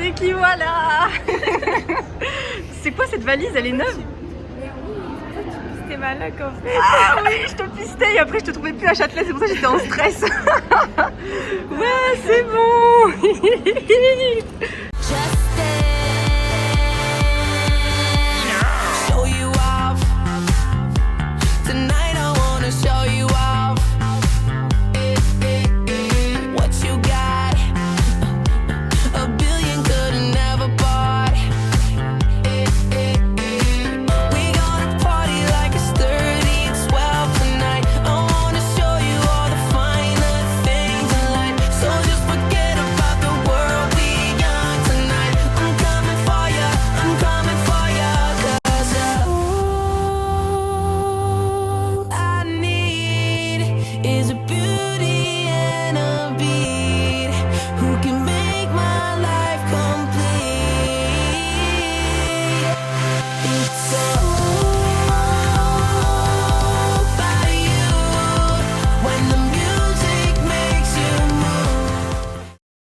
Ricky, voilà. C'est quoi cette valise? Elle est neuve? C'était malade en fait. Ah oui, je te pistais et après je te trouvais plus à Châtelet, c'est pour ça que j'étais en stress. Ouais, c'est bon.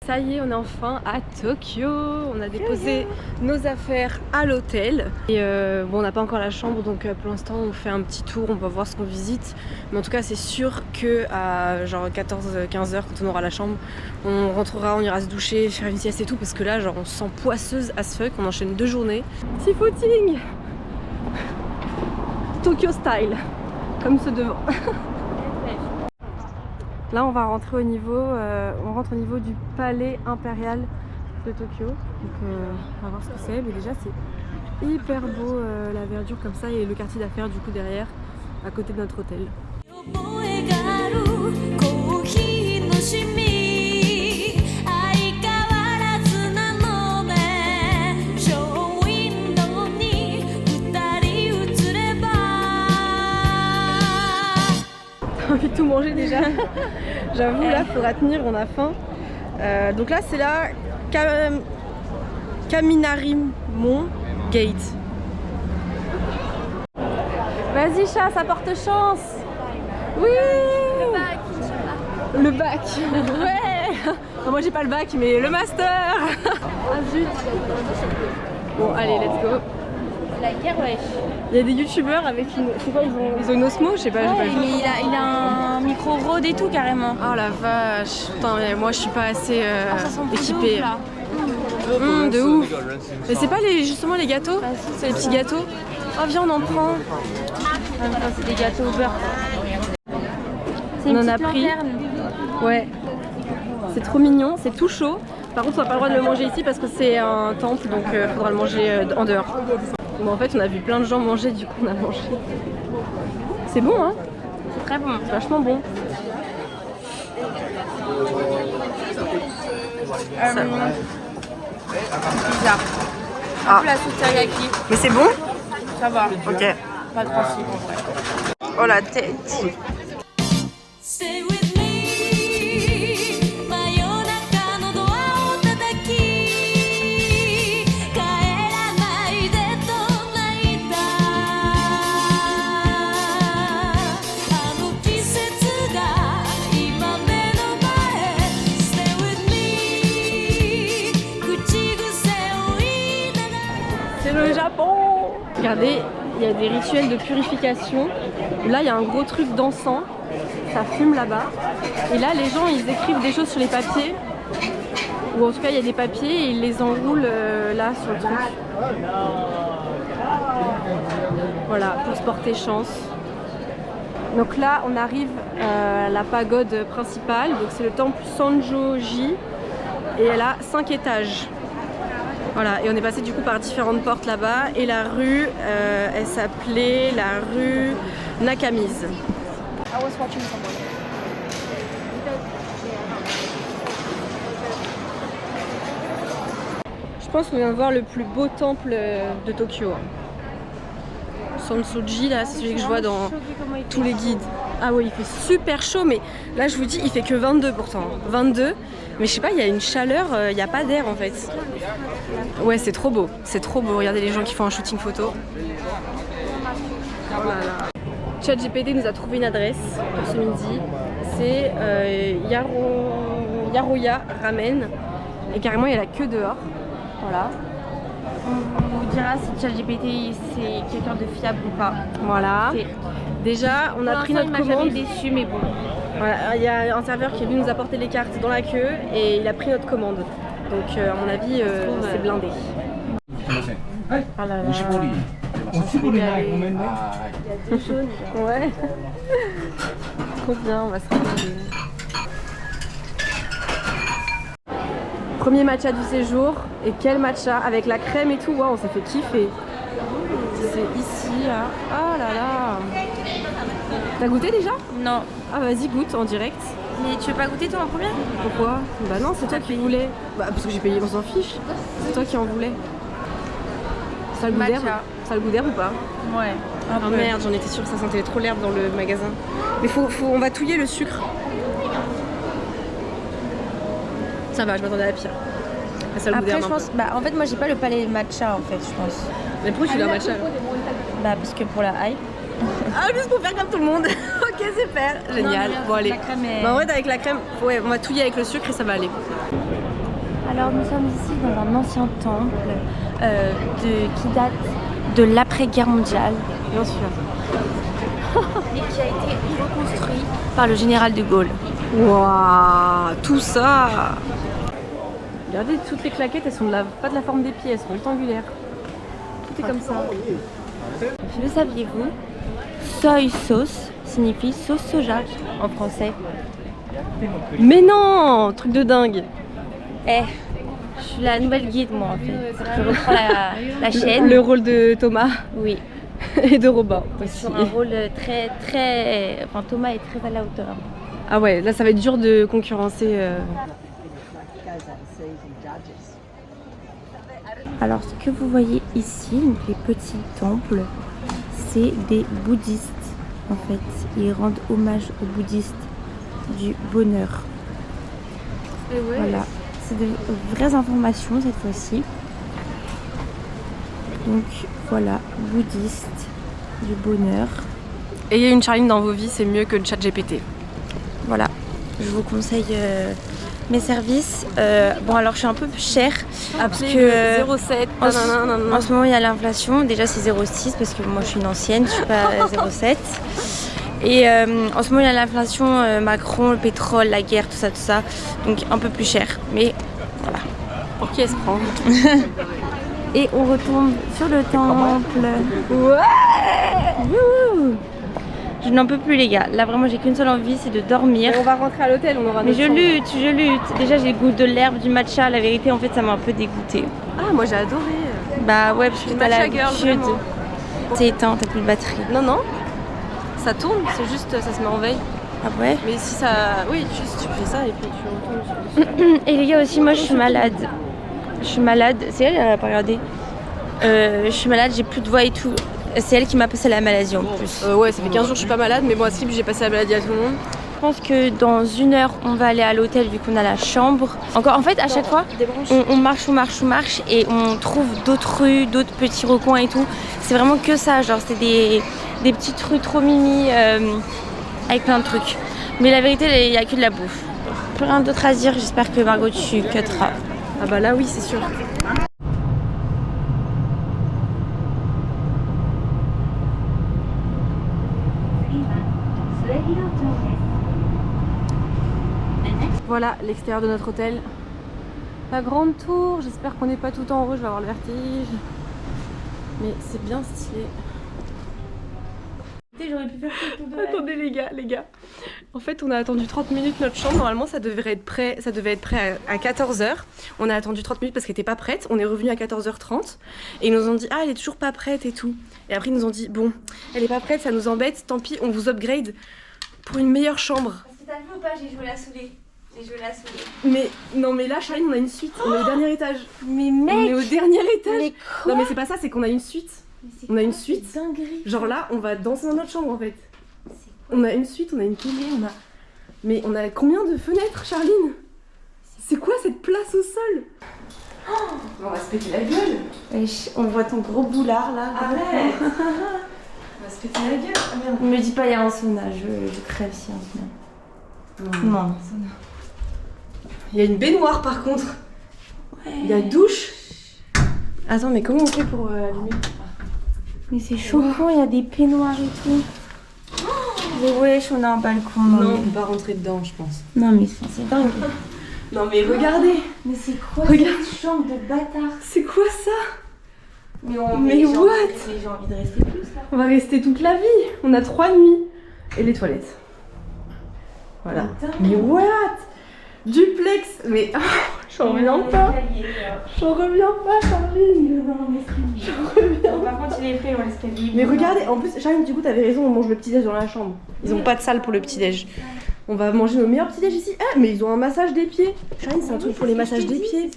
Ça y est, on est enfin à Tokyo. On a déposé nos affaires à l'hôtel. Et bon, on n'a pas encore la chambre, donc pour l'instant on fait un petit tour, on va voir ce qu'on visite. Mais en tout cas, c'est sûr que à genre 14-15 heures, quand on aura la chambre, on rentrera, on ira se doucher, faire une sieste et tout, parce que là, genre, on se sent poisseuse as fuck. On enchaîne 2 journées. Petit footing Tokyo style, comme ceux devant. Là, on va rentrer au niveau, on rentre au niveau du palais impérial de Tokyo. Donc, on va voir ce que c'est. Mais déjà, c'est hyper beau la verdure comme ça et le quartier d'affaires du coup derrière, à côté de notre hôtel. J'ai envie de tout manger déjà. J'avoue, là, faudra tenir, on a faim. Donc là, c'est la Kaminarimon Gate. Vas-y, chat, ça porte chance. Oui. Le bac. Ouais. Non, moi, j'ai pas le bac, mais le master. Ah zut. Bon, allez, let's go. La guerre, wesh. Il y a des youtubeurs avec une. Je sais pas, ils ont une Osmo, je sais pas. Ouais, mais il a un micro Rode et tout carrément. Oh la vache. Putain, mais moi je suis pas assez équipée. De ouf. Mais c'est pas justement les gâteaux? C'est les petits gâteaux. Oh viens, on en prend. C'est des gâteaux au beurre. On en a pris. Ouais. C'est trop mignon, c'est tout chaud. Par contre, on n'a pas le droit de le manger ici parce que c'est un temple, donc il faudra le manger en dehors. Bon, en fait, on a vu plein de gens manger, du coup, on a mangé. C'est bon, hein? C'est très bon. C'est vachement bon. Bizarre. Ah. La sauce teriyaki. Mais c'est bon? Ça va. Ok. Pas trop si bon. Oh la tête. Le Japon. Regardez, il y a des rituels de purification. Là, il y a un gros truc d'encens. Ça fume là-bas. Et là, les gens, ils écrivent des choses sur les papiers. Ou en tout cas, il y a des papiers et ils les enroulent là sur le truc. Voilà, pour se porter chance. Donc là, on arrive à la pagode principale. Donc c'est le temple Sanjoji. Et elle a 5 étages. Voilà, et on est passé du coup par différentes portes là-bas et la rue, elle s'appelait la rue Nakamise. Je pense qu'on vient de voir le plus beau temple de Tokyo. Sansoji, là, c'est celui que je vois dans tous les guides. Ah oui, il fait super chaud, mais là je vous dis, il fait que 22 pourtant. 22, mais je sais pas, il y a une chaleur, il n'y a pas d'air en fait. Ouais, c'est trop beau, c'est trop beau. Regardez les gens qui font un shooting photo. Oh là là. ChatGPT nous a trouvé une adresse pour ce midi. C'est Yaroya Ramen. Et carrément, il y a la queue dehors. Voilà. On vous dira si ChatGPT c'est quelqu'un de fiable ou pas. Voilà. Déjà, on a pris notre commande. Il m'a jamais déçu, mais bon. Voilà, il y a un serveur qui est venu nous apporter les cartes dans la queue et il a pris notre commande. Donc à mon avis, c'est blindé. Ah là là. Il y a deux jaunes. Ouais. Trop bien, on va se régaler. Premier matcha du séjour. Et quel matcha avec la crème et tout. Waouh, on s'est fait kiffer. C'est ici là. Oh là là. T'as goûté déjà? Non. Ah vas-y, goûte en direct. Mais tu veux pas goûter toi en premier? Pourquoi? Bah non, c'est toi qui voulais. Bah parce que j'ai payé, on s'en fiche. C'est toi qui en voulais. Ça a le goût d'herbe? Ça a le goût d'herbe ou pas? Ouais. Ah merde, j'en étais sûre que ça sentait trop l'herbe dans le magasin. Mais on va touiller le sucre. Ça va, je m'attendais à la pire. Ça a le goût Après d'herbe je pense, bah en fait moi j'ai pas le palais matcha en fait je pense. Mais pourquoi tu veux un matcha là? Bah parce que pour la hype. Ah juste pour faire comme tout le monde. Ok super, génial. Non, bon allez. La crème est... Bah, en vrai avec la crème, ouais, on va touiller avec le sucre et ça va aller. Alors nous sommes ici dans un ancien temple qui date de l'après-guerre mondiale. Bien sûr. Et qui a été reconstruit par le général de Gaulle. Waouh, tout ça. Regardez, toutes les claquettes, elles sont pas de la forme des pieds, elles sont rectangulaires. Tout est comme ça. Le saviez-vous? Soy sauce signifie sauce soja en français. Mais non, truc de dingue. Je suis la nouvelle guide moi en fait. Je reprends la chaîne. Le rôle de Thomas. Oui. Et de Robin aussi. Sur un rôle très... Enfin Thomas est très à la hauteur. Ah ouais, là ça va être dur de concurrencer. Alors ce que vous voyez ici, donc les petits temples, c'est des bouddhistes en fait. Ils rendent hommage aux bouddhistes du bonheur. Et ouais. Voilà, c'est de vraies informations cette fois-ci. Donc voilà, bouddhiste du bonheur. Ayez une Charline dans vos vies, c'est mieux que le chat GPT. Voilà, je vous conseille mes services. Bon alors je suis un peu chère parce que 07. en ce moment il y a l'inflation. Déjà c'est 0,6 parce que moi je suis une ancienne, je suis pas 0,7. Et en ce moment il y a l'inflation, Macron, le pétrole, la guerre, tout ça. Donc un peu plus cher. Mais voilà. Pour qui elle se prend? Et on retombe sur le temple. Ouais. Wouh. Je n'en peux plus les gars. Là vraiment j'ai qu'une seule envie, c'est de dormir. Mais on va rentrer à l'hôtel, on aura Mais notre je chambre. lutte. Déjà j'ai le goût de l'herbe, du matcha. La vérité en fait ça m'a un peu dégoûtée. Ah moi j'ai adoré. Bah ouais parce que t'as Matcha girl, l'habitude. vraiment. C'est éteint, t'as plus de batterie. Non, ça tourne, c'est juste ça se met en veille. Ah ouais. Mais si ça... Oui, juste tu fais ça et puis tu retournes. Et les gars aussi moi je suis malade. C'est elle a pas regardé. Je suis malade, j'ai plus de voix et tout. C'est elle qui m'a passé la maladie en plus. Ouais, ça fait 15 jours que je suis pas malade, mais moi aussi j'ai passé la maladie à tout le monde. Je pense que dans 1 heure on va aller à l'hôtel vu qu'on a la chambre. Encore en fait à chaque fois on marche et on trouve d'autres rues, d'autres petits recoins et tout. C'est vraiment que ça, genre c'est des petites rues trop mini avec plein de trucs. Mais la vérité il n'y a que de la bouffe. Plus rien d'autre à dire, j'espère que Margot tu cutteras. Ah bah là oui c'est sûr. Voilà l'extérieur de notre hôtel. La grande tour, j'espère qu'on n'est pas tout en haut, je vais avoir le vertige. Mais c'est bien stylé. J'aurais pu faire ça. Attendez les gars. En fait on a attendu 30 minutes notre chambre, normalement ça devait être prêt à 14h. On a attendu 30 minutes parce qu'elle était pas prête, on est revenu à 14h30 et ils nous ont dit ah elle est toujours pas prête et tout. Et après ils nous ont dit bon elle est pas prête, ça nous embête, tant pis on vous upgrade pour une meilleure chambre. Parce que t'as vu ou pas, j'ai joué la saoulée. Mais non mais là Charline on a une suite, on est au dernier étage. Mais mec, on est au dernier étage. Mais quoi? Non mais c'est pas ça, c'est qu'on a une suite. On a une suite. Dinguerie. Genre là on va danser dans notre chambre en fait. On a une suite, on a une télé, mais on a combien de fenêtres Charline? C'est quoi cette place au sol? On va se péter la gueule. Wesh, on voit ton gros boulard là. Arrête. On va se péter la gueule. Ah merde. Me dis pas il y a un sauna, je crève si un sauna. Non. Il y a une baignoire par contre. Ouais. Il y a une douche. Attends, mais comment on fait pour allumer? Mais c'est choquant, il y a des peignoirs et tout. Mais wesh, on a un balcon. Non, on peut pas rentrer dedans, je pense. Non mais c'est dingue. Non mais regardez. Mais c'est quoi cette chambre de bâtard? C'est quoi ça? Mais Mais what? J'ai envie de rester plus là. On va rester toute la vie. On a 3 nuits. Et les toilettes. Voilà. Mais what? Duplex. Mais j'en reviens pas. J'en reviens pas, Charline. J'en reviens. Par contre, il est fait dans l'escalier. Mais regardez, en plus, Charline, du coup, t'avais raison, on mange le petit-déj dans la chambre. Ils ont pas de salle pour le petit-déj. On va manger nos meilleurs petits-déj ici. Ah, mais ils ont un massage des pieds. Charline, c'est un truc pour les massages des pieds.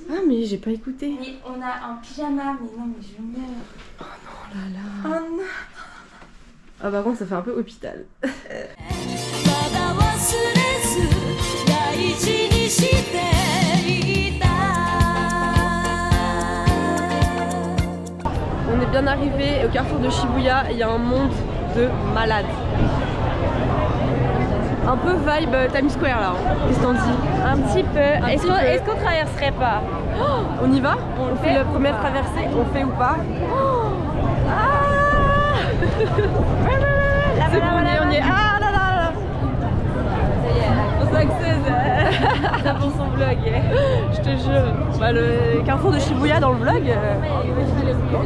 Ah, mais j'ai pas écouté. Mais on a un pyjama, mais non, mais je meurs. Oh non, là là. Oh non. Ah, par contre, ça fait un peu hôpital. On est bien arrivé au carrefour de Shibuya, il y a un monde de malades. Un peu vibe Times Square là, qu'est-ce que t'en dis? Un petit peu. Est-ce qu'on traverserait pas? Oh, on y va? On fait la première traversée, on fait ou pas? Oh, ah c'est bon, on y est. Ah là là là. Ça y est, On s'accède. ça pour son vlog. Je te jure. Bah, le carrefour de Shibuya dans le vlog,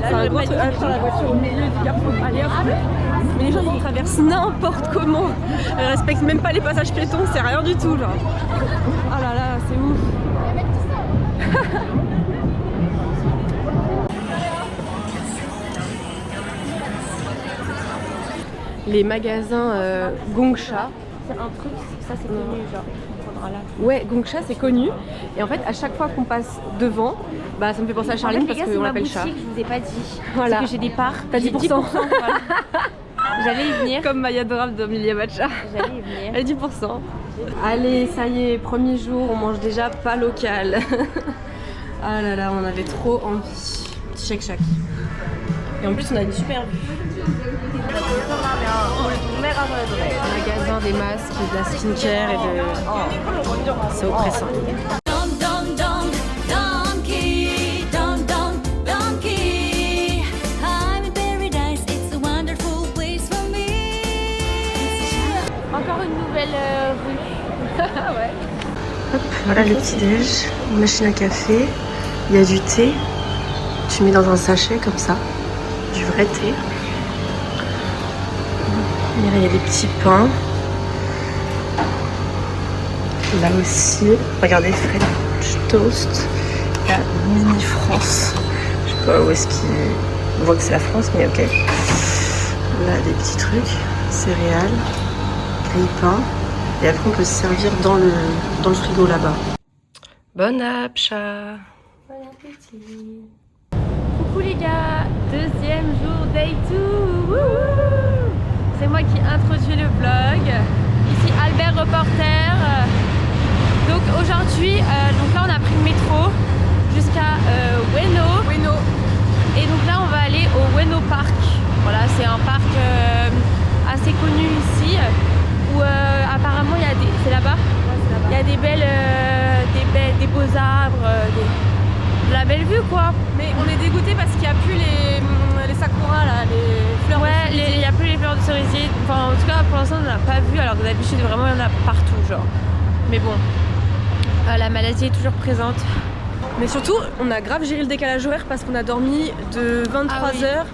c'est un gros truc. Attends, la voiture au milieu du carrefour. Allez hop. Mais les gens ils traversent n'importe comment. Ils respectent même pas les passages piétons, c'est rien du tout genre. Oh là là, c'est ouf. Les magasins Gongsha. C'est un truc, ça c'est connu, genre. On prendra là. Ouais, Gongsha c'est connu. Et en fait, à chaque fois qu'on passe devant, bah ça me fait penser à Charline parce qu'on l'appelle chat. Je vous ai pas dit. Voilà. Parce que j'ai des parts. T'as 10%. Voilà. J'allais y venir. Comme Maya adorable d'Amelia Matcha. J'allais y venir. Elle 10%. Allez, ça y est, premier jour, on mange déjà pas local. Ah là là, on avait trop envie. Petit shake-shack. Et en plus, on a une super vue. Magasin des masques, de la skincare et de... Oh, c'est oppressant. Encore une nouvelle rue. Ouais. Hop, voilà le petit-déj, une machine à café, il y a du thé. Tu mets dans un sachet comme ça, du vrai thé. Et là, il y a des petits pains. Là aussi, regardez, French Toast. Il y a Mini France. Je sais pas où est-ce qu'il... On voit que c'est la France, mais ok. Là, des petits trucs, céréales, grille-pain. Et après, on peut se servir dans le frigo là-bas. Bon app, chat. Bon appétit. Coucou les gars, deuxième jour day 2. C'est moi qui introduis le vlog. Ici Albert reporter. Donc aujourd'hui, donc là on a pris le métro jusqu'à Ueno. Et donc là on va aller au Ueno Park. Voilà, c'est un parc assez connu ici où apparemment il y a des... C'est là-bas? Ouais, c'est là-bas. Il y a des beaux arbres, de la belle vue quoi. Mais on est dégoûté parce qu'il n'y a plus les sakura là, les fleurs. Ouais, il n'y a plus les fleurs de cerisier. Enfin, en tout cas, pour l'instant, on n'en a pas vu. Alors que d'habitude, vraiment, il y en a partout, genre. Mais bon, la maladie est toujours présente. Mais surtout, on a grave géré le décalage horaire parce qu'on a dormi de 23h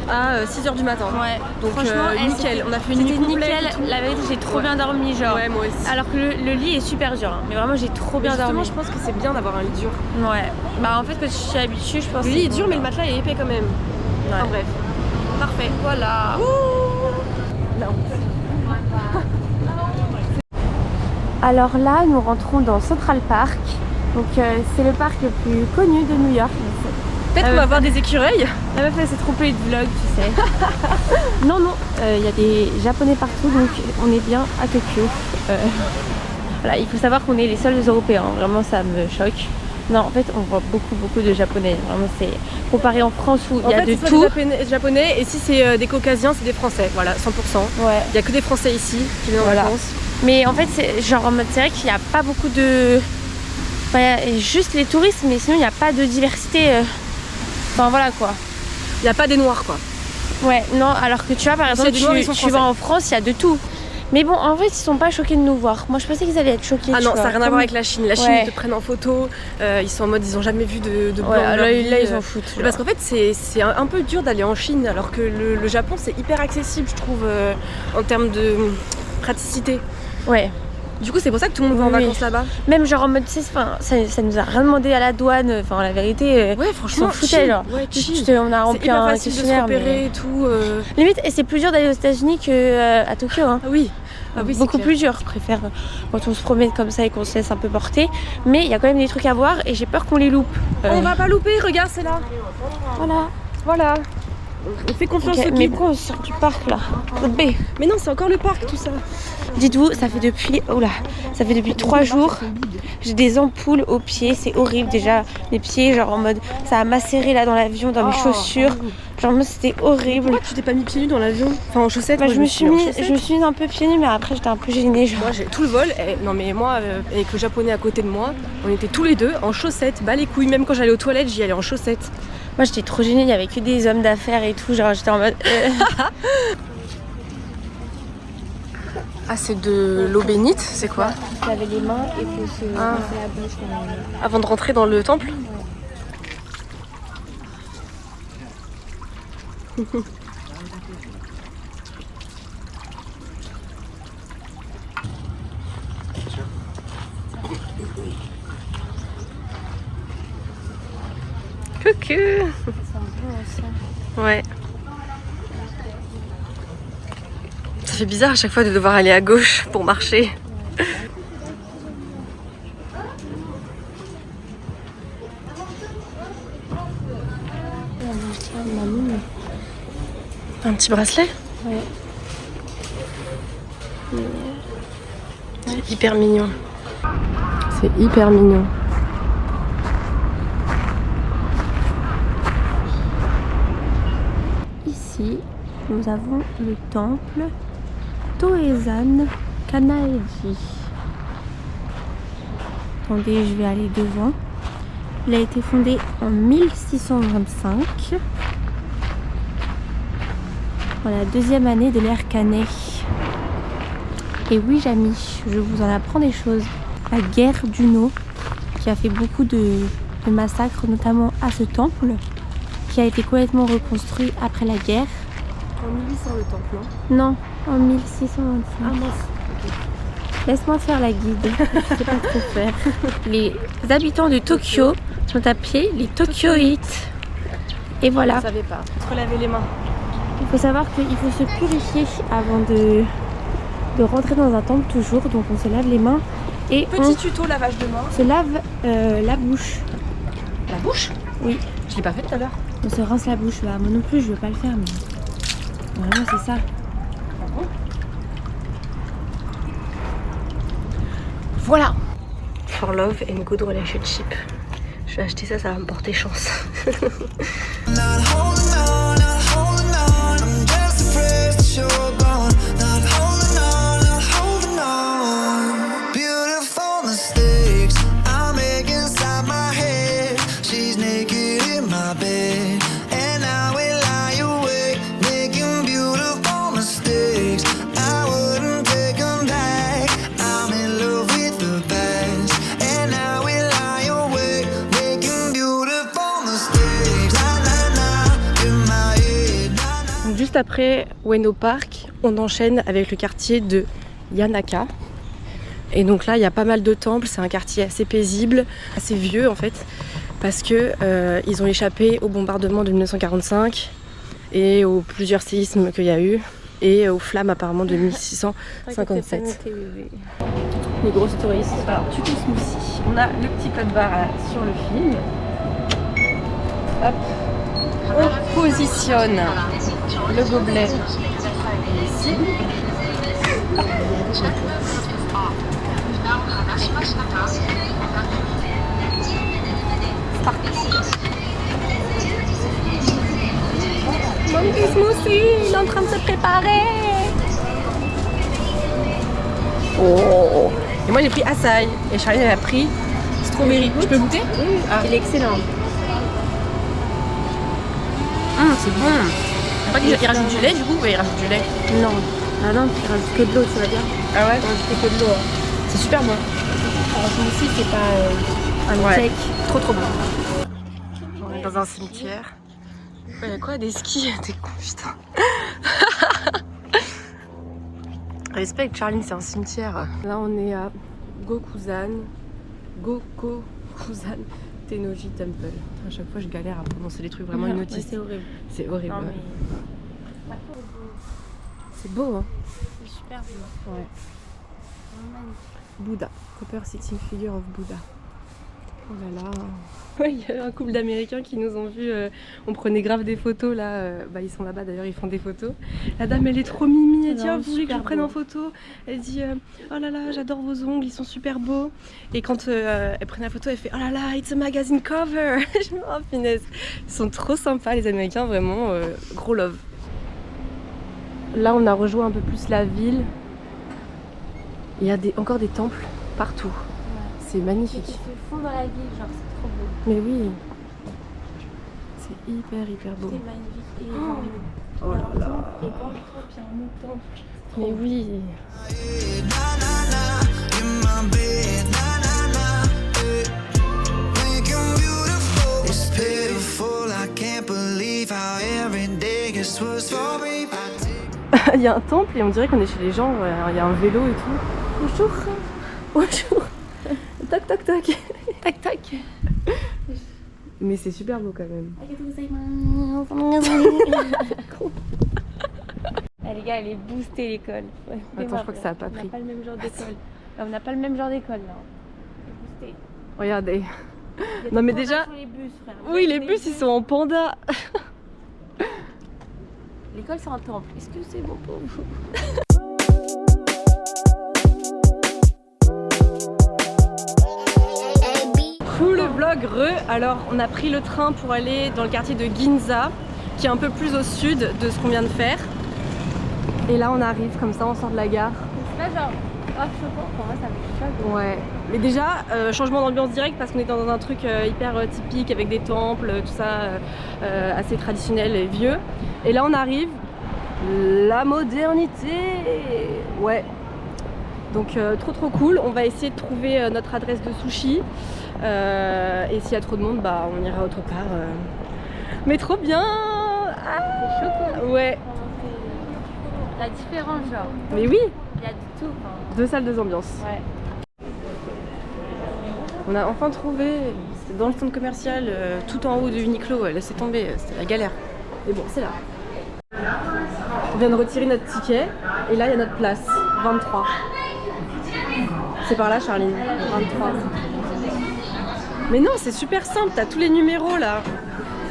à 6h du matin. Ouais, donc franchement, nickel. On a fait une nuit complète. Nickel. La vérité, j'ai trop bien dormi, genre. Ouais, moi aussi. Alors que le lit est super dur. Hein. Mais vraiment, j'ai trop bien dormi. Je pense que c'est bien d'avoir un lit dur. Ouais. Bah, en fait, quand je suis habituée, je pense. Le lit est dur, mais le matelas est épais quand même. Ouais. Enfin, bref. Parfait. Voilà. Là, alors là, nous rentrons dans Central Park. Donc, c'est le parc le plus connu de New York. Peut-être qu'on va voir des écureuils. La meuf elle s'est trompée de vlog, tu sais. Non, il y a des japonais partout, donc on est bien à Tokyo. Voilà, il faut savoir qu'on est les seuls Européens, vraiment ça me choque. Non, en fait on voit beaucoup de japonais, vraiment c'est comparé en France où il y a de tout. Des japonais et si c'est des caucasiens, c'est des français, voilà, 100%. Ouais. Il y a que des français ici qui viennent en vacances. Mais en fait c'est genre en mode, c'est vrai qu'il n'y a pas beaucoup de... Enfin, il y a juste les touristes, mais sinon il n'y a pas de diversité. Enfin voilà quoi. Il n'y a pas des noirs quoi. Ouais, non, alors que tu vois, par exemple, des noirs, ils sont tu vas en France, il y a de tout. Mais bon, en vrai, ils sont pas choqués de nous voir. Moi, je pensais qu'ils allaient être choqués. Ah non, tu ça vois. n'a rien à voir avec la Chine. La Chine, Ouais. ils te prennent en photo. Ils sont en mode, ils ont jamais vu de blanc. Ouais, de leur là, vie, ils s'en foutent. genre. Parce qu'en fait, c'est un peu dur d'aller en Chine, alors que le Japon, c'est hyper accessible, je trouve, en termes de praticité. Ouais. Du coup, c'est pour ça que tout le monde va en Oui. vacances là-bas. Même genre en mode, tu sais, ça nous a rien demandé à la douane. Enfin, la vérité, Ouais, ils franchement, s'en foutaient, chill. genre. Ouais, chill. Juste, on a C'est rempli hyper un facile de se questionnaire. repérer et tout. Limite, et c'est plus dur d'aller aux États-Unis qu'à Tokyo. Hein. Ah oui. Ah oui, c'est Beaucoup clair. plus dur. Je préfère quand on se promène comme ça et qu'on se laisse un peu porter. Mais il y a quand même des trucs à voir et j'ai peur qu'on les loupe. On va pas louper, regarde, c'est là. Voilà. Voilà. On fait confiance Ok, au mais guide. pourquoi on sort du parc là? B. Mais non, c'est encore le parc, tout ça. Dites-vous, ça fait depuis 3 jours, j'ai des ampoules aux pieds, c'est horrible déjà. Mes pieds, genre en mode, ça a macéré là dans l'avion, dans mes chaussures. Genre moi c'était horrible. Pourquoi tu t'es pas mis pieds nus dans l'avion? Enfin, en chaussettes. Bah, moi, je me suis mis en mis chaussettes. un peu pieds nus, mais après j'étais un peu gênée. Genre. Moi j'ai tout le vol, non mais moi avec le japonais à côté de moi, on était tous les deux en chaussettes, bas les couilles, même quand j'allais aux toilettes j'y allais en chaussettes. Moi j'étais trop gênée, il y avait que des hommes d'affaires et tout, genre j'étais en mode... Ah c'est de l'eau bénite, c'est quoi? Se laver les mains et faut se Ah. rincer la bouche. Avant de rentrer dans le temple? Coucou. Ouais. Ça fait bizarre à chaque fois de devoir aller à gauche pour marcher. Un petit bracelet? Ouais. C'est hyper mignon. C'est hyper mignon. Ici, nous avons le temple Toezan Kanaeji. Attendez, je vais aller devant. Il a été fondé en 1625, dans la deuxième année de l'ère Kanei. Et oui, Jamy, je vous en apprends des choses. La guerre d'Uno, qui a fait beaucoup de massacres, notamment à ce temple, qui a été complètement reconstruit après la guerre. En 1800 le temple, non? Non, en 1625. Ah mince. Laisse-moi faire la guide, je sais pas trop faire. Les habitants de Tokyo sont appelés les Tokyoites. Et voilà. Je savais pas. Se laver les mains. Il faut savoir qu'il faut se purifier avant de rentrer dans un temple toujours. Donc on se lave les mains et Petit tuto lavage de mains. on se lave la bouche. La bouche? Oui. Je l'ai pas fait tout à l'heure. On se rince la bouche. Bah, moi non plus je veux pas le faire mais vraiment c'est ça. Voilà. For love and good relationship. Je vais acheter ça, ça va me porter chance. Not holding on, not holding on. I'm just afraid that you're gone. Not holding on, not holding on. Beautiful mistakes I make inside my head. She's naked in my bed, and now we lie awake, making beautiful mistakes. I wouldn't take them back. I'm in love with the past, and now we lie awake, making beautiful mistakes. La la la, in my head. La la. Donc juste après Ueno Park, on enchaîne avec le quartier de Yanaka. Et donc là, il y a pas mal de temples. C'est un quartier assez paisible, assez vieux en fait, parce que ils ont échappé au bombardement de 1945 et aux plusieurs séismes qu'il y a eu et aux flammes apparemment de 1657. Les grosses touristes. Alors, tuto smoothie. On a le petit code barre sur le film. Hop. On positionne le gobelet ici. Monkey smoothie, il est en train de se préparer. Oh. Et moi j'ai pris açaï et Charline elle a pris strawberry. Je peux goûter? Il est excellent. c'est bon. Pas qu'il rajoute du lait du coup, il rajoute du lait. Non. Ah non, il rajoute que de l'eau, ça va bien. Ah ouais, il rajoute que de l'eau. C'est super bon. Alors aussi, c'est pas un Ouais. cake. Trop trop bon. On est dans un cimetière. Il y a quoi, des skis? T'es con, putain. Respect, Charline, c'est un cimetière. Là, on est à Gokuzan Tennoji Temple. À chaque fois, je galère à prononcer les trucs vraiment inautistes. C'est horrible. C'est horrible. Non, Ouais. mais... C'est beau, hein? C'est super beau. Ouais. Magnifique. Bouddha. Copper sitting figure of Buddha. Oh là là. Ouais, il y a un couple d'Américains qui nous ont vus. On prenait grave des photos là. Ils sont là-bas d'ailleurs, ils font des photos. La dame, elle est trop mimi. Elle dit Non, oh, vous voulez que je vous prenne beau. en photo? Elle dit oh là là, j'adore vos ongles, ils sont super beaux. Et quand elle prenait la photo, elle fait oh là là, it's a magazine cover. Je me dis oh finesse. Ils sont trop sympas les Américains, vraiment gros love. Là, on a rejoint un peu plus la ville. Il y a encore des temples partout. C'est magnifique. Qui se fond dans la ville, genre c'est trop beau. Mais oui, c'est hyper beau. C'est magnifique. Et genre, Oh là là. et quand puis un mouton. Mais oui. Na na na, in my bed, na na na, making beautiful. It's pitiful, I can't believe how every day gets worse for me. Il y a un temple et on dirait qu'on est chez les gens. Il y a un vélo et tout. Bonjour. Bonjour. Toc toc toc. Tac tac. Mais c'est super beau quand même. Ah, les gars, elle est boostée l'école. Ouais, Attends, je crois que ça a pas On pris. n'a pas le même genre d'école. On n'a pas le même genre d'école là. Elle est boostée. Regardez. Il y a Non, des mais pandas déjà- sur les bus, frère. Oui, les bus ils sont en panda. L'école c'est un temple. Est-ce que c'est bon pour vous? Cool vlog Alors on a pris le train pour aller dans le quartier de Ginza qui est un peu plus au sud de ce qu'on vient de faire. Et là on arrive comme ça, on sort de la gare. C'est pas genre grave choquant, pour moi ça me choque. Ouais. Mais déjà changement d'ambiance direct parce qu'on est dans un truc hyper typique avec des temples, tout ça assez traditionnel et vieux. Et là on arrive, la modernité. Ouais. Donc trop cool. On va essayer de trouver notre adresse de sushi. Et s'il y a trop de monde, bah on ira autre part. Mais trop bien. C'est choquant. Ouais. La différence genre. Mais oui. Il y a du tout. Enfin, 2 salles, 2 ambiances. ouais. On a enfin trouvé. C'était dans le centre commercial, tout en haut de Uniqlo. Laissez tomber, c'était la galère. Mais bon, c'est là. On vient de retirer notre ticket. Et là, il y a notre place. 23. C'est par là, Charline. 23. Mais non, c'est super simple, t'as tous les numéros là.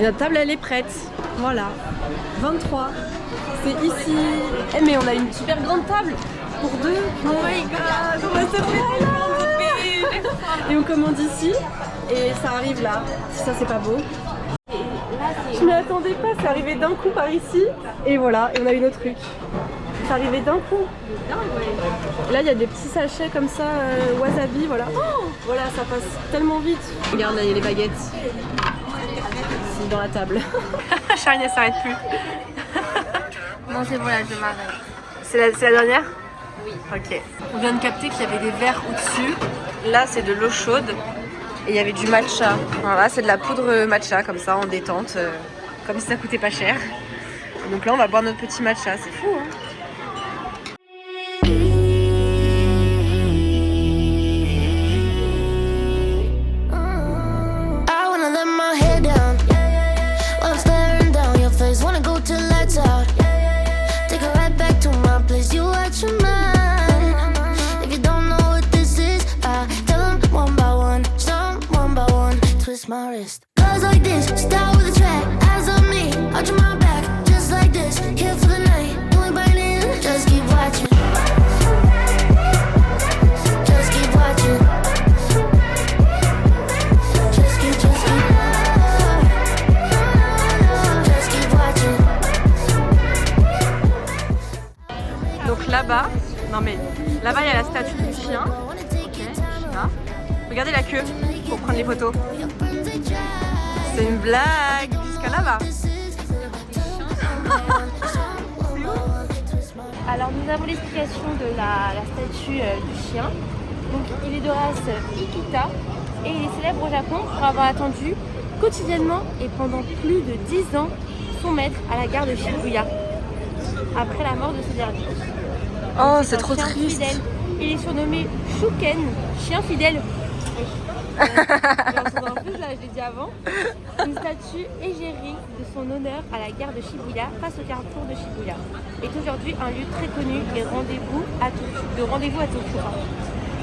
Et notre table elle est prête. Voilà. 23. C'est ici. Eh mais on a une super grande table pour 2. Oh my god, on va se faire. Et on commande ici. Et ça arrive là. Ça c'est pas beau. Je m'y attendais pas, c'est arrivé d'un coup par ici. Et voilà, et on a eu notre truc. C'est arrivé d'un coup. Là, il y a des petits sachets comme ça, wasabi, voilà. Oh, voilà, ça passe tellement vite. Regarde, là, il y a les baguettes. C'est dans la table. Charline, elle s'arrête plus. Non, c'est bon là, je m'arrête. C'est la dernière? Oui. Ok. On vient de capter qu'il y avait des verres au-dessus. Là, c'est de l'eau chaude. Et il y avait du matcha. Voilà, c'est de la poudre matcha, comme ça, en détente. Comme si ça coûtait pas cher. Donc là, on va boire notre petit matcha. C'est fou, hein? I wanna let my head down while I'm staring down your face. Wanna go till lights out. Take a ride back to my place. You out your mind. If you don't know what this is, I tell them one by one, some one by one. Twist my wrist. Cause like this, start with a track. Eyes on me, arch my back. Just like this, here for the night. You ain't biting, just keep watching. Just keep watching. Just keep watching. Donc là-bas, non mais là-bas il y a la statue du chien. Là. Regardez la queue pour prendre les photos. C'est une blague jusqu'à là-bas. Alors nous avons l'explication de la statue du chien. Donc il est de race Akita et il est célèbre au Japon pour avoir attendu quotidiennement et pendant plus de 10 ans son maître à la gare de Shibuya après la mort de ce dernier. Oh, Donc, c'est un trop chien triste. fidèle. Il est surnommé Shuken, chien fidèle. Oui. Dans un plus, là, je l'ai dit avant. Une statue égérie de son honneur à la gare de Shibuya face au carrefour de Shibuya est aujourd'hui un lieu très connu et rendez-vous à Tokyo.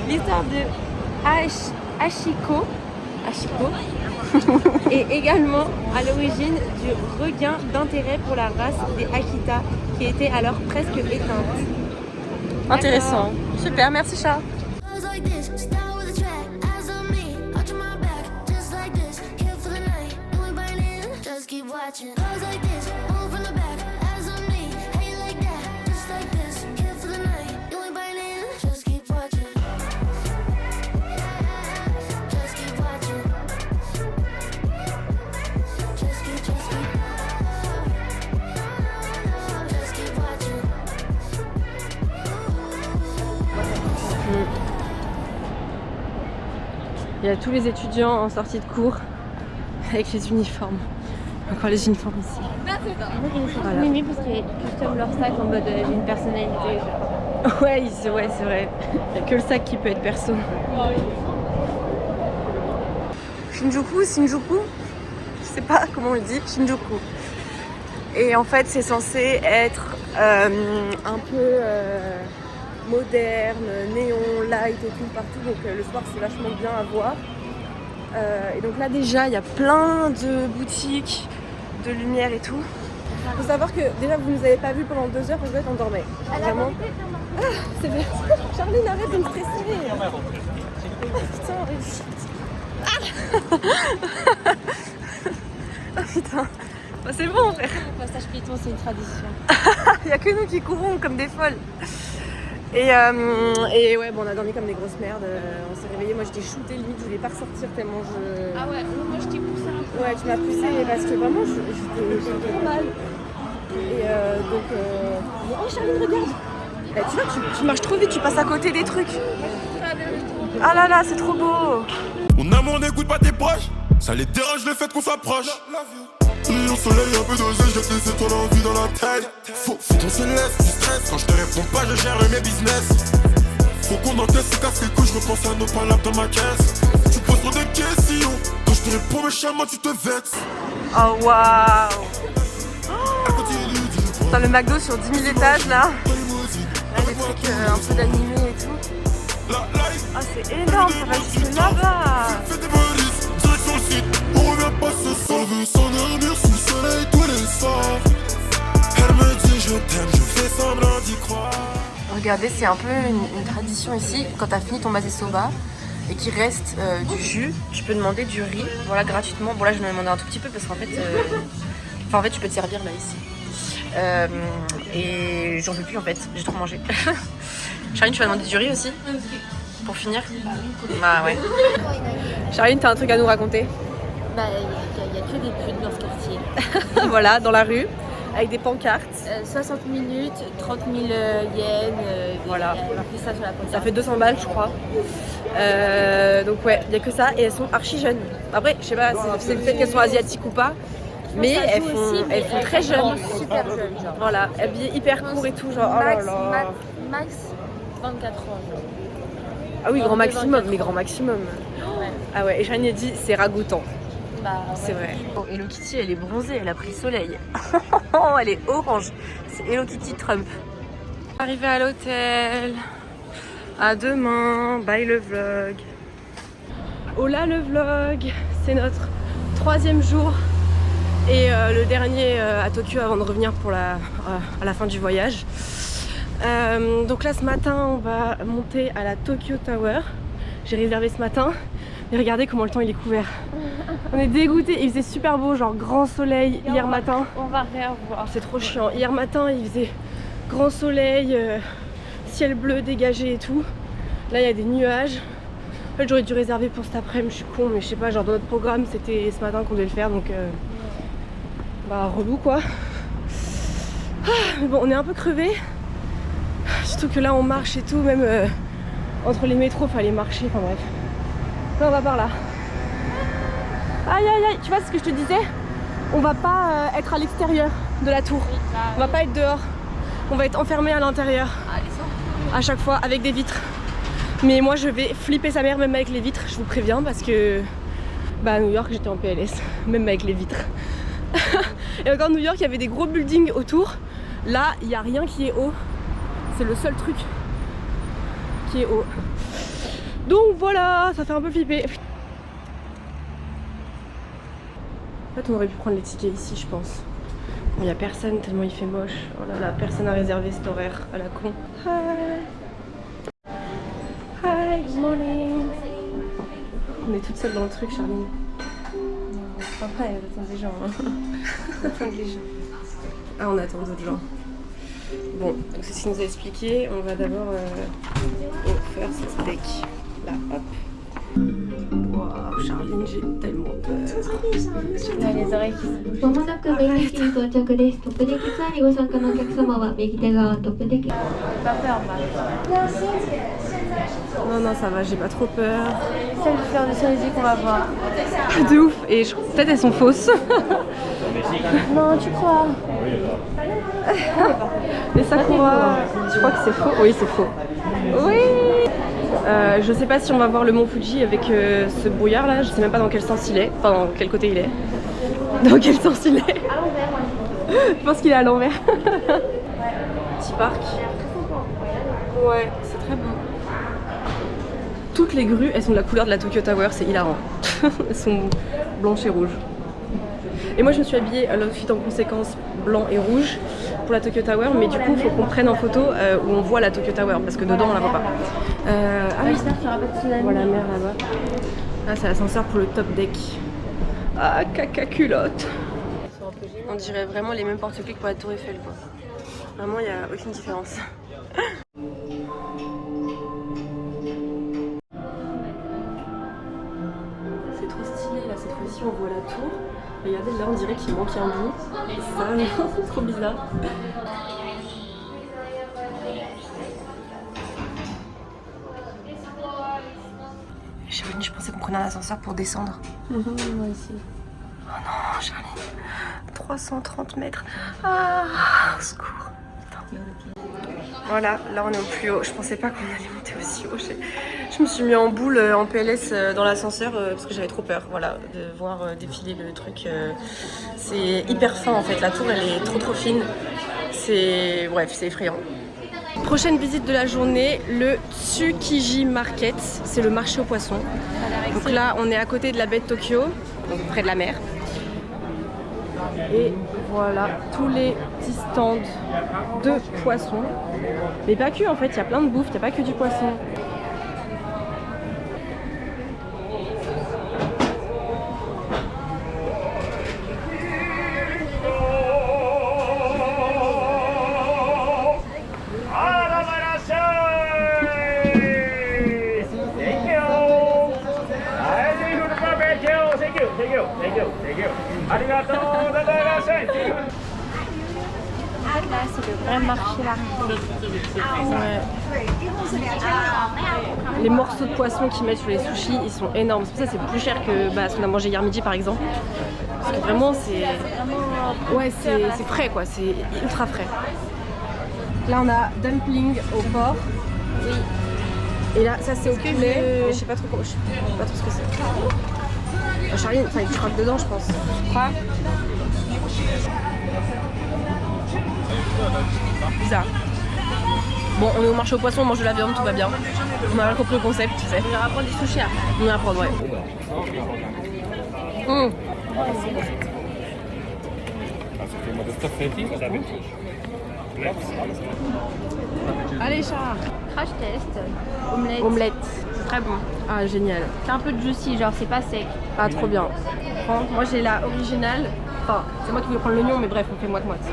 L'histoire de Hachiko est également à l'origine du regain d'intérêt pour la race des Akita qui était alors presque éteinte. Intéressant. Super, merci chat. Goes like this, start with a track, eyes on me, watching my back, just like this, here for the night, doing burning, just keep watching. Goes like this, move from the back, eyes on me, hate like that, just like this, here for the night, doing burning, just keep watching. Just keep watching. Just keep watching. Il y a tous les étudiants en sortie de cours avec les uniformes. Encore les uniformes ici. Voilà. Mimi parce qu'ils custom leur sac en mode j'ai une personnalité. Ouais, c'est vrai. Il n'y a que le sac qui peut être perso. Shinjuku, je sais pas comment on le dit, Shinjuku. Et en fait, c'est censé être un peu moderne, néon, light et tout partout. Donc le soir, c'est vachement bien à voir. Et donc là, déjà, il y a plein de boutiques, de lumière et tout. Il faut savoir que déjà, vous nous avez pas vus pendant 2 heures parce que vous êtes endormés. Vraiment. Ah, c'est vrai. Charline, arrête de me stresser. Putain, oh putain. Bah, c'est bon, frère. Le passage piéton, c'est une tradition. Il n'y a que nous qui courons comme des folles. Et ouais, bon, on a dormi comme des grosses merdes. On s'est réveillés. Moi, j'étais shootée limite. Je voulais pas ressortir tellement je. Ah ouais, moi je t'ai poussé un peu. Ouais, tu m'as poussé parce que vraiment, j'étais trop mal. Et donc. Oh, Charline, regarde. Bah, tu vois, tu marches trop vite. Tu passes à côté des trucs. Ah là là, c'est trop beau. Mon amour n'écoute pas tes proches, ça les dérange le fait qu'on s'approche. Rayon soleil, un peu d'oseille, je te laisse ton envie dans la tête. Faut qu'on se laisse du stress, quand je te réponds pas, je gère mes business. Faut qu'on encaisse, c'est casse les couilles, je repense à nos palabres dans ma caisse. Tu poses trop des questions, quand je te réponds méchamment, tu te vexes. Oh waouh. Dans le McDo sur 10 000 étages là. Là, des trucs un peu d'animé et tout. Ah, c'est énorme, ça va jusque là-bas. Direction le site, on revient pas ce soir. On veut s'endormir sous le soleil tous les soirs. Elle me dit je t'aime, je fais semblant d'y croire. Regardez, c'est un peu une tradition ici. Quand t'as fini ton masesoba et qu'il reste du jus, tu peux demander du riz, voilà, gratuitement. Bon là, je vais demander un tout petit peu parce qu'en fait, tu peux te servir là ici. Et j'en peux plus en fait, j'ai trop mangé. Charline, tu vas demander du riz aussi pour finir? Bah ouais. Charline, t'as un truc à nous raconter? Bah, il y a que des putes dans ce quartier. Voilà, dans la rue, avec des pancartes. 60 minutes, 30 000 yens. Voilà. Il y a marqué ça sur la pancarte. Ça fait 200 balles, je crois. Donc ouais, il n'y a que ça et elles sont archi jeunes. Après, je sais pas, c'est le fait qu'elles soient asiatiques ou pas. Mais elles font très jeunes. Super jeunes, genre. Voilà, habillées hyper court et tout, genre oh là là. Max 24 ans, genre. Ah oui, grand maximum, mais grand maximum. Ouais. Ah ouais, et Charline a dit c'est ragoûtant. Bah, ouais. C'est vrai. Oh, Hello Kitty, elle est bronzée, elle a pris soleil. Elle est orange. C'est Hello Kitty Trump. Arrivé à l'hôtel. À demain. Bye le vlog. Hola le vlog. C'est notre 3e jour et le dernier à Tokyo avant de revenir pour à la fin du voyage. Donc là ce matin on va monter à la Tokyo Tower. J'ai réservé ce matin. Et regardez comment le temps il est couvert. On est dégoûtés, il faisait super beau, genre grand soleil hier matin. On va rien voir. C'est trop chiant. Hier matin il faisait grand soleil, ciel bleu dégagé et tout. Là il y a des nuages. En fait j'aurais dû réserver pour cet après-midi, je suis con, mais je sais pas, genre dans notre programme c'était ce matin qu'on devait le faire donc bah relou quoi. Mais bon, on est un peu crevés. Surtout que là on marche et tout, même entre les métros fallait marcher, enfin bref. Là on va par là. Aïe aïe aïe, tu vois ce que je te disais? On va pas être à l'extérieur de la tour. On va pas être dehors. On va être enfermé à l'intérieur. À chaque fois avec des vitres. Mais moi je vais flipper sa mère même avec les vitres, je vous préviens, parce que bah à New York j'étais en PLS, même avec les vitres. Et encore New York il y avait des gros buildings autour. Là il n'y a rien qui est haut. C'est le seul truc qui est haut. Donc voilà, ça fait un peu flipper. En fait on aurait pu prendre les tickets ici je pense. Il n'y a personne tellement il fait moche. Oh là là, personne n'a réservé cet horaire à la con. Hi. Hi, good morning. On est toutes seules dans le truc, Charline. Après, elle attend des gens. Elle attend des gens. Ah, on attend d'autres gens. Bon, donc c'est ce qu'il nous a expliqué. On va d'abord au first deck. Là, hop. Waouh, Charline, j'ai tellement peur. On a les oreilles qui se bougent. まもなくメイン駅に到着です。トップデッキツアーにご参加のお客様は右手側トップデッキ。 Pas peur, Marie. Non, non, ça va, j'ai pas trop peur. C'est le fleur de cerisier qu'on va voir. De ouf. Et peut-être elles sont fausses. Non, tu crois? Les Sakura, je crois que c'est faux. Oui, c'est faux. Oui. Je sais pas si on va voir le mont Fuji avec ce brouillard là. Je sais même pas dans quel sens il est. Enfin, dans quel côté il est. Dans quel sens il est? Je pense qu'il est à l'envers. Petit parc. Ouais, c'est très beau. Toutes les grues, elles sont de la couleur de la Tokyo Tower, c'est hilarant. Elles sont blanches et rouges. Et moi je me suis habillée à l'outfit en conséquence blanc et rouge pour la Tokyo Tower, mais du coup il faut qu'on prenne en photo où on voit la Tokyo Tower parce que dedans on la voit pas. Ah oui, J'espère qu'il n'y aura pas de tsunami. voilà la mer là-bas. Là c'est l'ascenseur pour le top deck. Ah caca culotte. On dirait vraiment les mêmes porte-clés que pour la tour Eiffel quoi. Vraiment il n'y a aucune différence. C'est trop stylé là, cette fois-ci on voit la tour. Regardez là on dirait qu'il manque un bout. Ça, c'est trop bizarre. Charline, je pensais qu'on prenait un ascenseur pour descendre. Moi aussi. Oh non, Charline. 330 mètres. Ah, au secours. Putain. Voilà, là on est au plus haut. Je pensais pas qu'on allait monter aussi haut. Je me suis mis en boule en PLS dans l'ascenseur parce que j'avais trop peur, voilà, de voir défiler le truc. C'est hyper fin en fait. La tour elle est trop fine. C'est bref, c'est effrayant. Prochaine visite de la journée, le Tsukiji Market. C'est le marché aux poissons. Donc là on est à côté de la baie de Tokyo, donc près de la mer. Et voilà tous les petits stands de poissons. Mais pas que en fait, il y a plein de bouffe, il n'y a pas que du poisson. Là, c'est le vrai marché là. Ouais. Les morceaux de poisson qu'ils mettent sur les sushis, ils sont énormes. C'est pour ça que c'est plus cher que ce qu'on a mangé hier midi par exemple. Parce que vraiment c'est... Ouais, c'est frais quoi, c'est ultra frais. Là on a dumpling au porc. Oui. Et là ça c'est au poulet, mais je sais pas trop comment, je sais pas trop ce que c'est. Charline, enfin tu craques dedans je pense. Tu crois? Bizarre. Bon, on est au marché aux poissons, on mange de la viande, tout va bien. On a rien compris le concept, tu sais. On ira prendre des sushis après. On ira prendre, ouais. Allez, Char. Crash test. Omelette. Omelette. C'est très bon. Ah, génial. C'est un peu juicy, genre c'est pas sec. Ah, trop bien. Prends. Moi, j'ai la originale. Enfin, c'est moi qui voulais prendre l'oignon, mais bref, on fait moite-moite.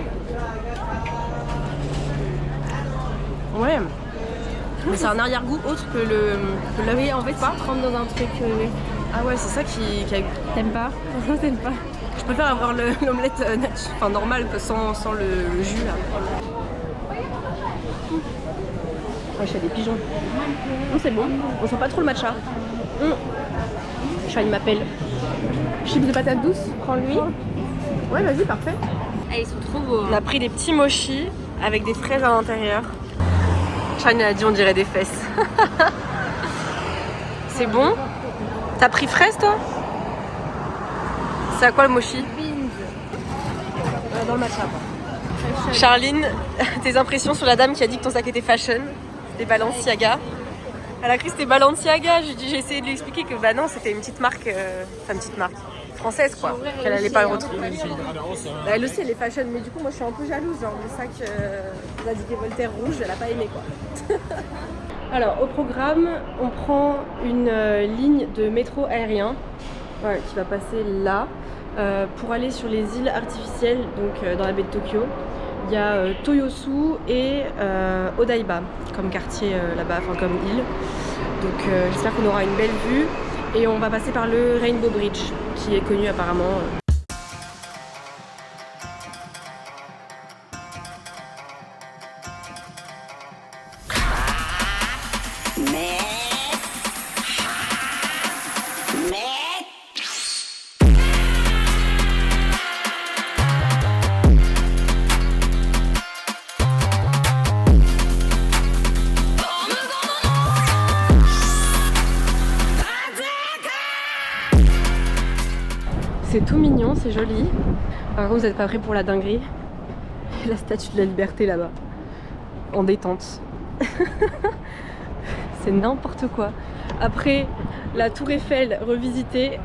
Ouais. Mais c'est un arrière-goût autre que le en fait pas. Rentre dans un truc. Ah ouais, c'est ça qui a... T'aimes pas? T'aimes pas? Je préfère avoir l'omelette enfin normale sans le jus là. Ouais, je fais des pigeons. C'est bon, on sent pas trop le matcha. Charlie m'appelle. Chips de patates douces, prends-lui. Ouais, vas-y, parfait. Ah, ils sont trop beaux. On a pris des petits mochis avec des fraises à l'intérieur. Charlie a dit on dirait des fesses. C'est bon? T'as pris fraise toi? C'est à quoi le mochi? Dans le matcha. Charline, tes impressions sur la dame qui a dit que ton sac était fashion? C'était Balenciaga. Elle a cru que c'était Balenciaga. J'ai essayé de lui expliquer que bah non, c'était une petite marque, enfin une petite marque française quoi. Qu'elle allait pas le retrouver. Bah, elle aussi elle est fashion, mais du coup moi je suis un peu jalouse. Genre le sac Zadig & Voltaire rouge, elle a pas aimé quoi. Alors au programme, on prend une ligne de métro aérien qui va passer là pour aller sur les îles artificielles, donc dans la baie de Tokyo. Il y a Toyosu et Odaiba comme quartier là-bas, enfin comme île. Donc j'espère qu'on aura une belle vue et on va passer par le Rainbow Bridge qui est connu apparemment. C'est tout mignon, c'est joli. Par contre, vous n'êtes pas prêts pour la dinguerie. La statue de la liberté là-bas, en détente. C'est n'importe quoi. Après la tour Eiffel revisitée,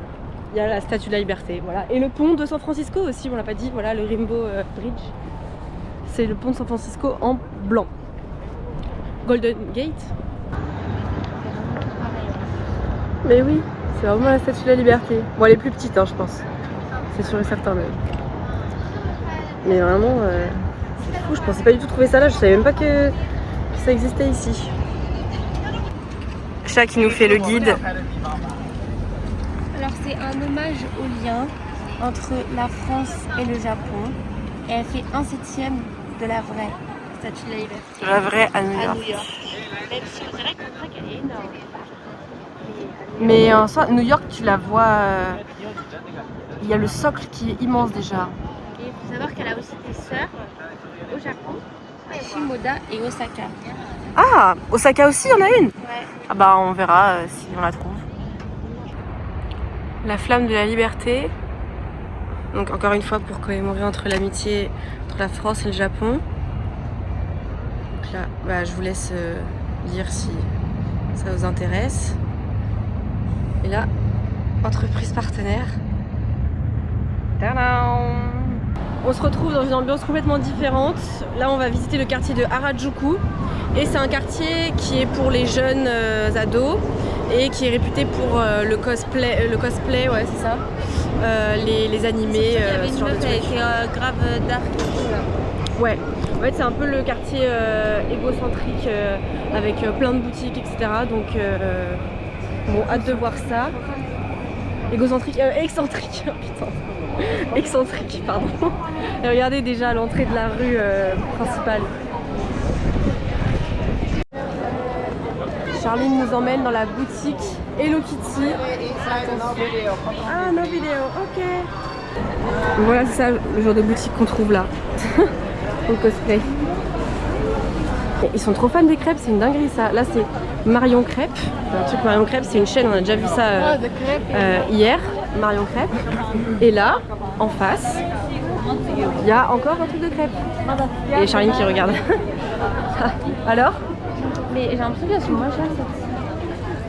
il y a la statue de la liberté. Voilà. Et le pont de San Francisco aussi, on l'a pas dit. Voilà, le Rainbow Bridge. C'est le pont de San Francisco en blanc. Golden Gate. Mais oui, c'est vraiment la statue de la liberté. Bon, elle est plus petite, hein, je pense. C'est sûr et certain même. Mais vraiment, c'est fou. Je pensais pas du tout trouver ça là. Je savais même pas que ça existait ici. Chat qui nous fait le guide. Alors c'est un hommage au lien entre la France et le Japon. Et elle fait 1/7 de la vraie statue de la liberté. La vraie à New York. Même si on dirait qu'on dirait qu'elle est énorme. Mais en soi, New York, tu la vois. Il y a le socle qui est immense déjà. Et il faut savoir qu'elle a aussi des sœurs au Japon, à Shimoda et Osaka. Ah, Osaka aussi, il y en a une. Ouais. Ah bah on verra si on la trouve. La flamme de la liberté. Donc encore une fois pour commémorer entre l'amitié entre la France et le Japon. Donc là, bah, je vous laisse lire si ça vous intéresse. Et là, entreprise partenaire. Tadam! On se retrouve dans une ambiance complètement différente. Là, on va visiter le quartier de Harajuku. Et c'est un quartier qui est pour les jeunes ados et qui est réputé pour le cosplay, ouais, c'est ça. Les animés, ce genre de trucs. C'est grave dark. Ouais, en fait c'est un peu le quartier égocentrique avec plein de boutiques, etc. Donc bon, hâte de voir ça. Égocentrique, excentrique, putain. Excentrique, pardon. Et regardez déjà à l'entrée de la rue principale. Charline nous emmène dans la boutique Hello Kitty. Ah, no vidéo, ok. Voilà, c'est ça le genre de boutique qu'on trouve là. Au cosplay. Et ils sont trop fans des crêpes, c'est une dinguerie ça. Là c'est Marion Crêpe. Un truc Marion Crêpe, c'est une chaîne, on a déjà vu ça hier. Marion Crêpe. Et là, en face, il y a encore un truc de crêpes. Et Charline qui regarde. Alors? Mais j'ai l'impression qu'elles sont moins chères cette.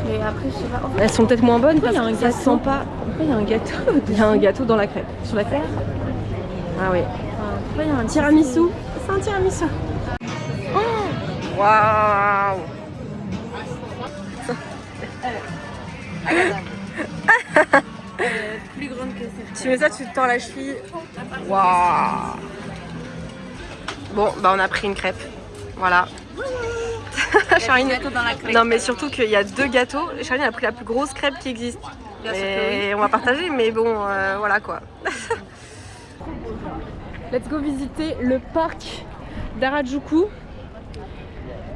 Mais après, je sais pas. Elles sont peut-être moins bonnes parce que ça se sent pas. Pourquoi il y a un gâteau? Il y a un gâteau dans la crêpe. Sur la crêpe? Ah oui. Pourquoi il y a un Tiramisu. C'est un tiramisu. Oh waouh. plus grande que celle-ci. Tu mets ça, tu te tords la cheville. Waouh. Bon, bah on a pris une crêpe. Voilà. Charline. Non mais surtout qu'il y a 2 gâteaux. Charline a pris la plus grosse crêpe qui existe. Et on va partager, mais bon, voilà quoi. let's go visiter le parc d'Harajuku.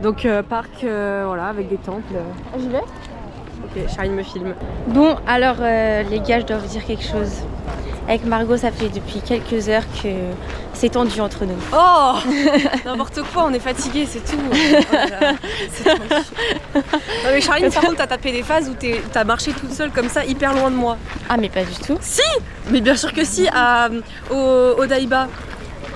Donc parc voilà avec des temples. Ah, j'y vais? Ok, Charline me filme. Bon, alors les gars, je dois vous dire quelque chose. Avec Margot, ça fait depuis quelques heures que c'est tendu entre nous. Oh n'importe quoi, on est fatigué, c'est tout. Oh là là, c'est tendu. Non mais Charline, par contre, t'as tapé des phases où t'as marché toute seule comme ça, hyper loin de moi. Ah, mais pas du tout. Si. Mais bien sûr que si, au Daiba.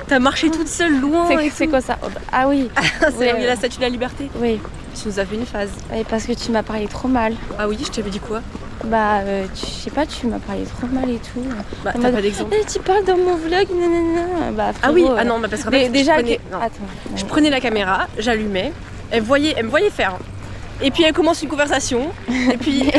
T'as marché toute seule loin. C'est quoi ça? Ah oui. C'est Ouais, là où il y a la statue de la liberté. Oui. Tu nous as fait une phase. Et parce que tu m'as parlé trop mal. Ah oui, je t'avais dit quoi? Bah, je sais pas, tu m'as parlé trop mal et tout. Bah, En t'as mode, pas d'exemple. Eh, tu parles dans mon vlog, nanana. Bah, Ah oui, frérot, ah non, bah parce qu'en fait, déjà, je prenais, que- non. Attends. Je prenais la caméra, j'allumais, elle me voyait faire. Et puis elle commence une conversation, et puis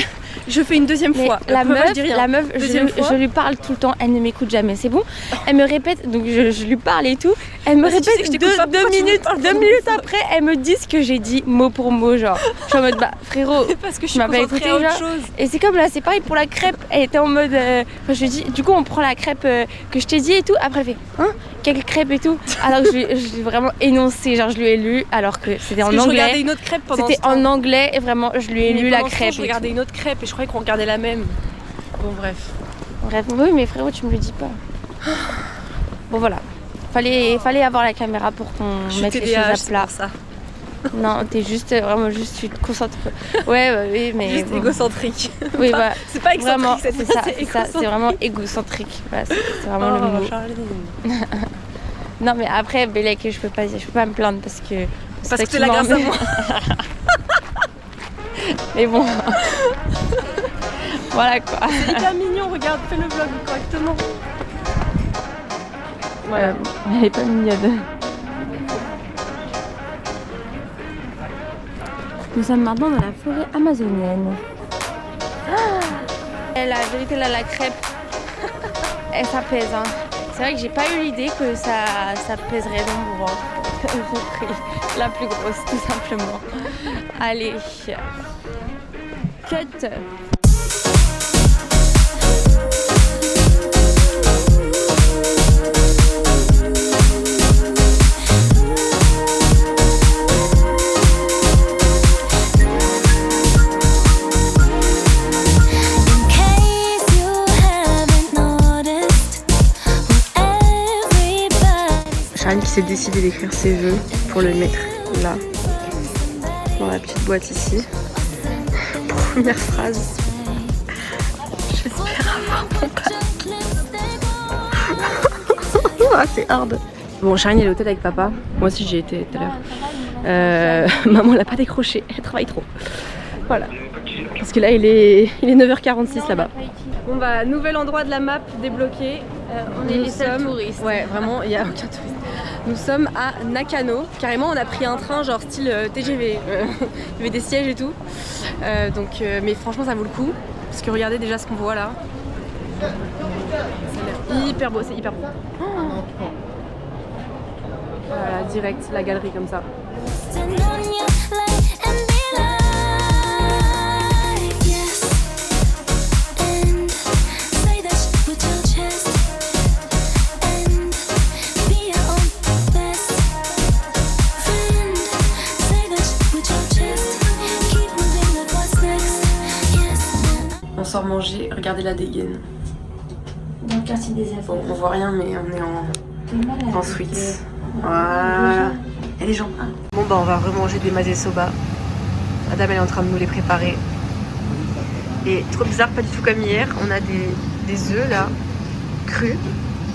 je fais une deuxième Mais fois. la première fois, meuf, je dis rien. la meuf, Deuxième fois. je lui parle tout le temps, elle ne m'écoute jamais, c'est bon. Elle me répète, donc je lui parle et tout. Elle me Bah, si tu sais répète que je t'écoute pas, deux pourquoi tu me minutes, parles 2 minutes après, elle me dit ce que j'ai dit mot pour mot, genre. Je suis en mode, bah frérot. Parce que je Tu suis m'as pas concentrée écouté, à autre genre. chose. Et c'est comme là, c'est pareil pour la crêpe. Elle était en mode. Enfin, je lui dis, du coup, on prend la crêpe que je t'ai dit et tout. Après, elle fait, hein, quelle crêpe et tout. Alors que je l'ai vraiment énoncé, genre je lui ai lu, alors que c'était Parce en que je regardais anglais. une autre crêpe pendant C'était ce temps. en anglais et vraiment, je lui ai Mais lu la pendant ce temps, crêpe. Je et regardais une autre crêpe et je croyais qu'on regardait la même. Bon bref. tout. Bref, oui, mais frérot, tu me le dis pas. Bon, voilà. Fallait avoir la caméra pour qu'on Je suis mette les choses TDAH, à c'est plat. pour ça. Non, t'es juste, vraiment, juste, tu te concentres. Ouais, oui, mais. Juste bon. égocentrique. Oui, bah. C'est pas Vraiment, excentrique, c'est ça, c'est c'est ça, c'est vraiment égocentrique. Voilà, c'est vraiment le Oh, mot. Charline. Non, mais après, Bélec, je peux pas me plaindre parce que. Parce que t'es là grâce à moi. Mais bon. Voilà quoi. C'est hyper mignon, regarde, fais le vlog correctement. Voilà. Elle est pas mignonne. Nous sommes maintenant dans la forêt amazonienne. Et la vérité, là, la crêpe, ça pèse. Hein. C'est vrai que j'ai pas eu l'idée que ça pèserait dans mon ventre. J'ai pris la plus grosse, tout simplement. Allez. Cut. In case you haven't noticed, everybody. Charline qui s'est décidée d'écrire ses vœux pour le mettre là, dans la petite boîte ici. Première phrase. J'espère avoir mon pack. Ah, c'est hard. Bon, Charline est à l'hôtel avec papa. Moi aussi j'y étais tout à l'heure. Maman l'a pas décroché, elle travaille trop. Voilà. Parce que là il est 9h46 là-bas. Bon bah, nouvel endroit de la map débloqué. On est les seuls touristes. Ouais, vraiment, il n'y a aucun touriste. Nous sommes à Nakano. Carrément, on a pris un train genre style TGV. Il y avait des sièges et tout. Mais franchement, ça vaut le coup. Parce que regardez déjà ce qu'on voit là. Ça a l'air hyper beau, c'est hyper beau. Oh, voilà, direct, la galerie comme ça. Stand on your light and be like, yes. And say that with your chest. And be your own best friend. Say that with your chest. Keep moving like what's next. Yes. On sort manger, regardez la dégaine. Dans le quartier des affaires. Bon, on voit rien, mais on est en sweets. Voilà. Et les gens. Bon bah on va remanger des mazé soba. Madame elle est en train de nous les préparer. Et trop bizarre, pas du tout comme hier. On a des œufs là, crus.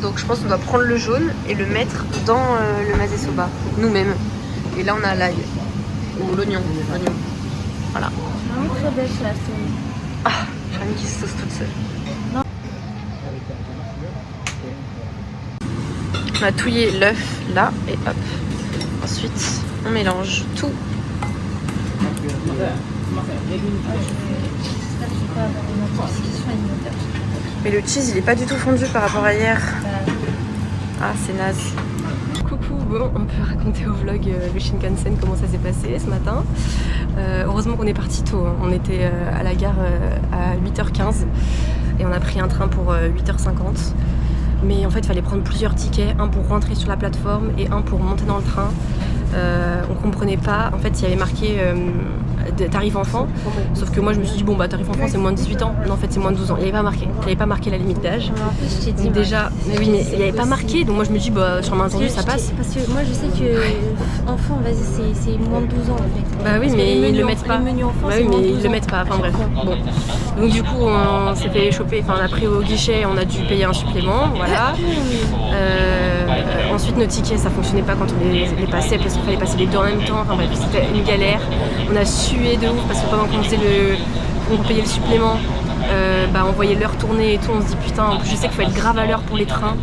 Donc je pense qu'on doit prendre le jaune et le mettre dans le mazé soba, nous-mêmes. Et là on a l'ail. Ou l'oignon. Voilà. Vraiment très belle la scène. Ah, Charline qui se sauce toute seule. On a touillé l'œuf là et hop. Ensuite, on mélange tout. Mais le cheese, il est pas du tout fondu par rapport à hier. Ah, c'est naze. Coucou, bon, on peut raconter au vlog le Shinkansen comment ça s'est passé ce matin. Heureusement qu'on est parti tôt. Hein. On était à la gare à 8h15 et on a pris un train pour 8h50. Mais en fait, il fallait prendre plusieurs tickets, un pour rentrer sur la plateforme et un pour monter dans le train. On comprenait pas, en fait il y avait marqué tarif enfant, sauf que moi je me suis dit bon bah tarif enfant c'est moins de 18 ans, non en fait c'est moins de 12 ans, il n'y avait pas marqué la limite d'âge. En plus je t'ai dit déjà, mais oui mais il n'y avait pas marqué, donc moi je me dis bah sur main tendue ça passe. Parce que moi je sais que enfant vas-y c'est moins de 12 ans en fait. Bah oui mais ils le mettent pas. Les menus enfants, bah oui mais ils le mettent pas, enfin bref. Bon. Donc du coup on s'est fait choper, enfin on a pris au guichet, on a dû payer un supplément, voilà. Ensuite nos tickets ça fonctionnait pas quand on les passait parce qu'il fallait passer les deux en même temps, enfin bref c'était une galère. On a sué de ouf parce que pendant qu'on payait le supplément, on voyait l'heure tourner et tout, on se dit putain en plus je sais qu'il faut être grave à l'heure pour les trains.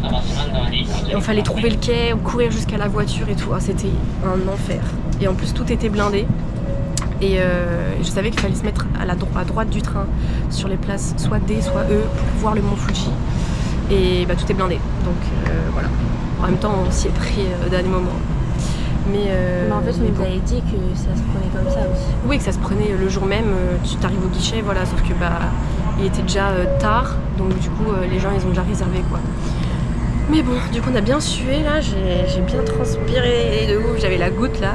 Et on fallait trouver le quai, courir jusqu'à la voiture et tout, c'était un enfer. Et en plus tout était blindé. Et je savais qu'il fallait se mettre à droite du train sur les places soit D soit E pour voir le mont Fuji. Et tout est blindé, donc voilà. En même temps on s'y est pris au dernier moment. Mais en fait on nous avait dit que ça se prenait comme ça aussi. Oui que ça se prenait le jour même, tu t'arrives au guichet, voilà, sauf que il était déjà tard, donc du coup les gens ils ont déjà réservé quoi. Mais bon, du coup on a bien sué là, j'ai bien transpiré de ouf, j'avais la goutte là.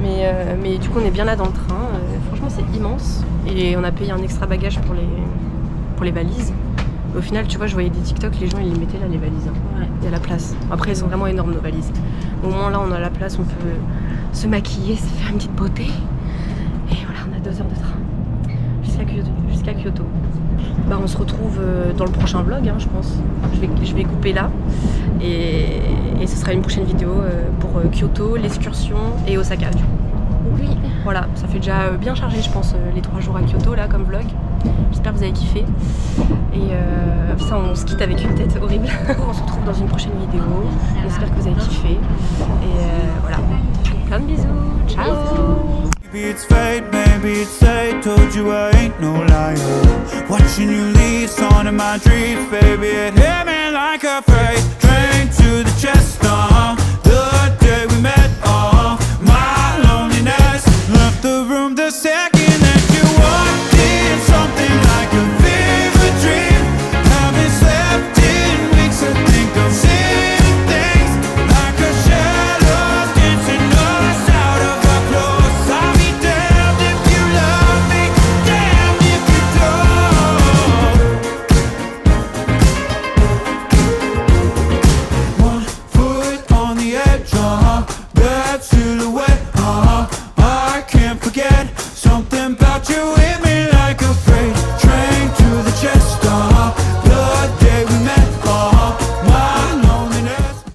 Mais du coup on est bien là dans le train, franchement c'est immense. Et on a payé un extra bagage pour les valises. Au final tu vois je voyais des TikTok, les gens ils les mettaient là les valises, hein. Ouais. Il y a la place. Après elles sont vraiment énormes nos valises. Au moins là on a la place, on peut se maquiller, se faire une petite beauté. Et voilà on a 2 heures de train jusqu'à Kyoto. On se retrouve dans le prochain vlog hein, je pense. Je vais couper là et ce sera une prochaine vidéo pour Kyoto, l'excursion et Osaka du coup. Oui. Voilà, ça fait déjà bien chargé je pense les 3 jours à Kyoto là comme vlog. J'espère que vous avez kiffé. Et ça on se quitte avec une tête horrible. On se retrouve dans une prochaine vidéo. J'espère que vous avez kiffé. Et voilà. Plein de bisous. Ciao. Maybe it's fate, maybe it's fate. Told you I ain't no liar. Watching you leave, son of my dreams, baby. It hit me like a freight.